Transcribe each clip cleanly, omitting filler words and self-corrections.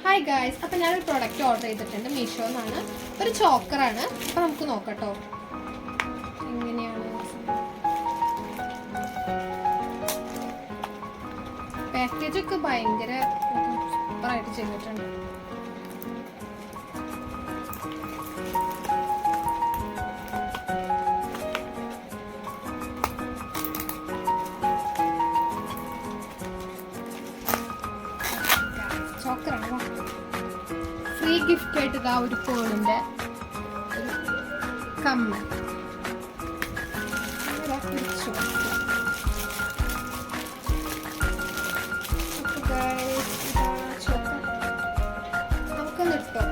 Hi guys, അപ്പം ഞാനൊരു product order ചെയ്തിട്ടുണ്ട് മീഷോന്നാണ്. ഒരു ചോക്കറാണ്. അപ്പം നമുക്ക് നോക്കട്ടോ എങ്ങനെയാണ്. പാക്കേജൊക്കെ ഭയങ്കര സൂപ്പറായിട്ട് ചെയ്തിട്ടുണ്ട്. ചോക്കറാണ്. ഫ്രീ ഗിഫ്റ്റ് ആയിട്ട് ഇതാ ഒരു പേളിന്റെ ഒരു കമ്മൽ. നമുക്കൊന്ന് ഇട്ടോ.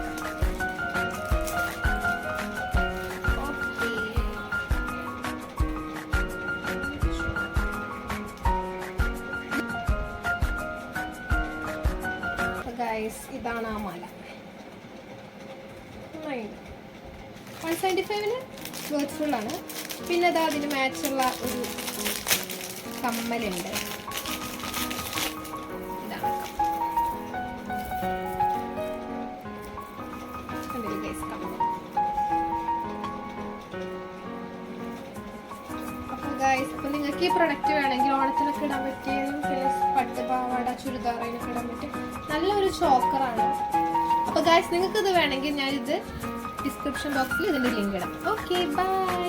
ഇതാണ് ആ മാല. 175 വേർഡ്സ്ഫുൾ ആണ്. പിന്നെ അതാ അതിന് മാച്ചുള്ള ഒരു കമ്മലുണ്ട്. ഇതാണ് അപ്പോൾ നിങ്ങൾക്ക് ഈ പ്രൊഡക്റ്റ് വേണമെങ്കിൽ ഓണത്തിനൊക്കെ ഇടാൻ പറ്റിയതും പിന്നെ പട്ട് പാവാട ചുരിദാറിനൊക്കെ ഇടാൻ പറ്റും നല്ലൊരു ചോക്കറാണ്. അപ്പോൾ ഗൈസ് നിങ്ങൾക്ക് ഇത് വേണമെങ്കിൽ ഞാനിത് ഡിസ്ക്രിപ്ഷൻ ബോക്സിൽ ഇതിൻ്റെ ലിങ്ക് ഇടാം. Okay, by.